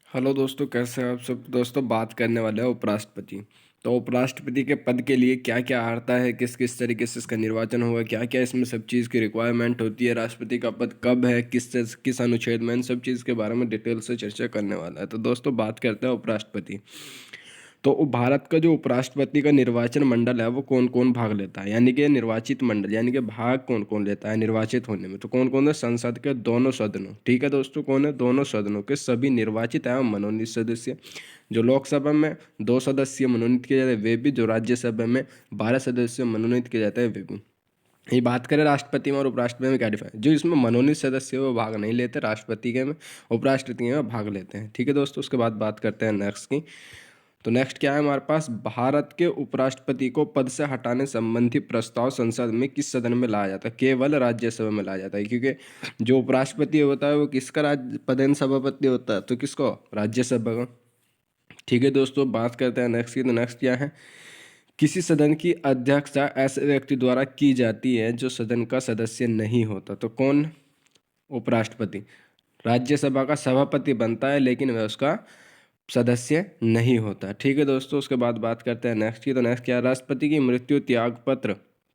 Hello दोस्तों, कैसे हैं आप सब। दोस्तों बात करने वाले हैं उपराष्ट्रपति। तो उपराष्ट्रपति के पद के लिए क्या क्या आता है, किस किस तरीके से इसका निर्वाचन होगा, क्या क्या इसमें सब चीज़ की रिक्वायरमेंट होती है, राष्ट्रपति का पद कब है, किस अनुच्छेद में, इन सब चीज़ के बारे में डिटेल से चर्चा करने वाला है। तो दोस्तों बात करते हैं उपराष्ट्रपति। तो भारत का जो उपराष्ट्रपति का निर्वाचन मंडल है वो कौन कौन भाग लेता है, यानी कि निर्वाचित मंडल, यानी कि भाग कौन कौन लेता है निर्वाचित होने में। तो कौन कौन है, संसद के दोनों सदनों, ठीक है दोस्तों, कौन है, दोनों सदनों के सभी निर्वाचित एवं मनोनीत सदस्य। जो लोकसभा में 2 सदस्य मनोनीत किए जाते हैं वे भी, जो राज्यसभा में 12 सदस्य मनोनीत किए जाते हैं वे भी। ये बात करें राष्ट्रपति में और उपराष्ट्रपति में क्या डिफरेंस, जो इसमें मनोनीत सदस्य है वो भाग नहीं लेते राष्ट्रपति के में, उपराष्ट्रपति में भाग लेते हैं, ठीक है दोस्तों। उसके बाद बात करते हैं नेक्स्ट की। तो नेक्स्ट क्या है हमारे पास, भारत के उपराष्ट्रपति को पद से हटाने संबंधी प्रस्ताव संसद में किस सदन में लाया जाता है, केवल राज्यसभा में लाया जाता है, क्योंकि जो उपराष्ट्रपति होता है वो किसका पदेन सभापति होता है, तो किसको, राज्यसभा का। ठीक है दोस्तों, बात करते हैं नेक्स्ट की। तो नेक्स्ट क्या है, किसी सदन की अध्यक्षता ऐसे व्यक्ति द्वारा की जाती है जो सदन का सदस्य नहीं होता। तो कौन, उपराष्ट्रपति राज्यसभा का सभापति बनता है लेकिन वह उसका सदस्य नहीं होता, ठीक है दोस्तों। उसके बाद बात करते हैं नेक्स्ट की। तो नेक्स्ट क्या है, राष्ट्रपति की मृत्यु,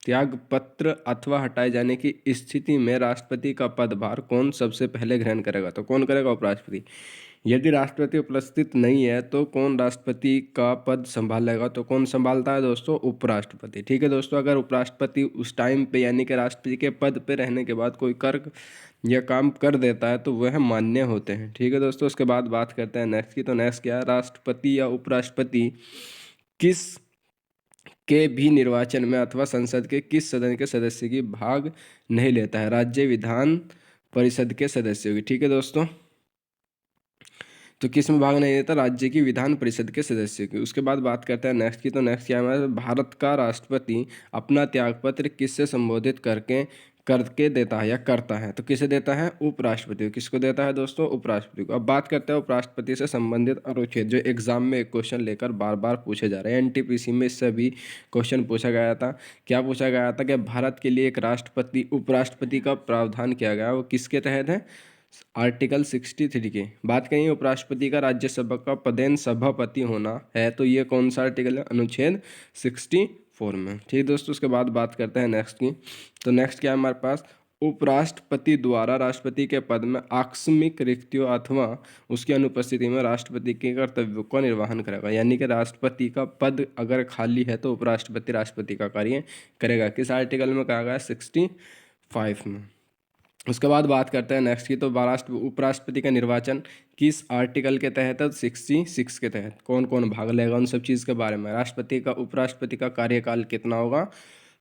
त्यागपत्र अथवा हटाए जाने की स्थिति में राष्ट्रपति का पदभार कौन सबसे पहले ग्रहण करेगा। तो कौन करेगा, उपराष्ट्रपति। यदि राष्ट्रपति उपस्थित नहीं है तो कौन राष्ट्रपति का पद संभालेगा, तो कौन संभालता है दोस्तों, उपराष्ट्रपति, ठीक है दोस्तों। अगर उपराष्ट्रपति उस टाइम पे यानी कि राष्ट्रपति के पद पे रहने के बाद कोई कर यह काम कर देता है तो वह मान्य होते हैं, ठीक है दोस्तों। उसके बाद बात करते हैं नेक्स्ट की। तो नेक्स्ट क्या है, राष्ट्रपति या उपराष्ट्रपति किस के भी निर्वाचन में अथवा संसद के किस सदन के सदस्य की भाग नहीं लेता है, राज्य विधान परिषद के सदस्यों की, ठीक है दोस्तों। तो किस में भाग नहीं लेता, राज्य की विधान परिषद के सदस्यों की। उसके बाद बात करते हैं नेक्स्ट की। तो नेक्स्ट क्या है, भारत का राष्ट्रपति अपना त्यागपत्र किससे संबोधित करके देता है या करता है, तो किसे देता है, उपराष्ट्रपति को। किसको देता है दोस्तों, उपराष्ट्रपति को। अब बात करते हैं उपराष्ट्रपति से संबंधित अनुच्छेद, जो एग्जाम में एक क्वेश्चन लेकर बार बार पूछे जा रहे हैं। एनटीपीसी में इससे भी क्वेश्चन पूछा गया था। क्या पूछा गया था कि भारत के लिए एक उपराष्ट्रपति का प्रावधान किया गया, वो किसके तहत है, आर्टिकल 63 की बात करें। उपराष्ट्रपति का राज्यसभा का पदेन सभापति होना है, तो ये कौन सा आर्टिकल है, अनुच्छेद 64 में, ठीक दोस्तों। उसके बाद बात करते हैं नेक्स्ट की। तो नेक्स्ट क्या है हमारे पास, उपराष्ट्रपति द्वारा राष्ट्रपति के पद में आकस्मिक रिक्तियों अथवा उसकी अनुपस्थिति में राष्ट्रपति के कर्तव्यों का निर्वहन करेगा, यानी कि राष्ट्रपति का पद अगर खाली है तो उपराष्ट्रपति राष्ट्रपति का कार्य करेगा। किस आर्टिकल में कहा गया है, 65 में। उसके बाद बात करते हैं नेक्स्ट की। तो उपराष्ट्रपति का निर्वाचन किस आर्टिकल के तहत है, 66 के तहत। कौन कौन भाग लेगा उन सब चीज़ के बारे में, उपराष्ट्रपति का कार्यकाल कितना होगा,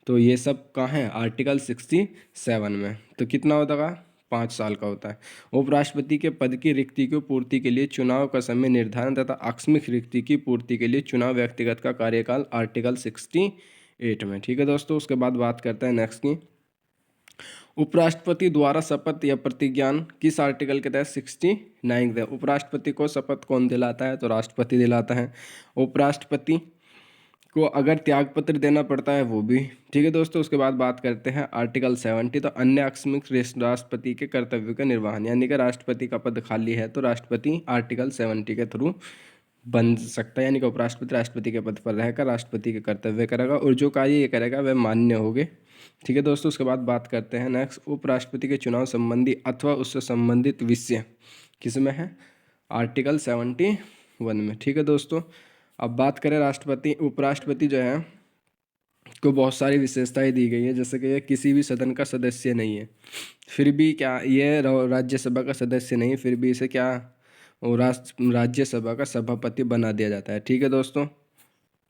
तो ये सब कहाँ है, आर्टिकल 67 में। तो कितना होता है, 5 साल का होता है। उपराष्ट्रपति के पद की रिक्ति की पूर्ति के लिए चुनाव का समय निर्धारण तथा आकस्मिक रिक्ति की पूर्ति के लिए चुनाव व्यक्तिगत का कार्यकाल, आर्टिकल 68 में, ठीक है दोस्तों। उसके बाद बात करते हैं नेक्स्ट की। उपराष्ट्रपति द्वारा शपथ या प्रतिज्ञान किस आर्टिकल के तहत, 69 के। उपराष्ट्रपति को शपथ कौन दिलाता है, तो राष्ट्रपति दिलाता है। उपराष्ट्रपति को अगर त्यागपत्र देना पड़ता है वो भी, ठीक है दोस्तों। उसके बाद बात करते हैं आर्टिकल 70। तो अन्य आकस्मिक राष्ट्रपति के कर्तव्यों का निर्वहन, यानी कि राष्ट्रपति का पद खाली है तो राष्ट्रपति आर्टिकल 70 के थ्रू बन सकता है, यानी कि उपराष्ट्रपति राष्ट्रपति के पद पर रहकर राष्ट्रपति के कर्तव्य करेगा और जो कार्य ये करेगा वह मान्य होंगे, ठीक है दोस्तों। उसके बाद बात करते हैं नेक्स्ट, उपराष्ट्रपति के चुनाव संबंधी अथवा उससे संबंधित विषय किस में है, आर्टिकल 71 में, ठीक है दोस्तों। अब बात करें उपराष्ट्रपति जो है को बहुत सारी विशेषताएं दी गई है, जैसे कि ये किसी भी सदन का सदस्य नहीं है, फिर भी क्या ये राज्यसभा का सदस्य नहीं, फिर भी इसे क्या, राज्यसभा का सभापति बना दिया जाता है, ठीक है दोस्तों।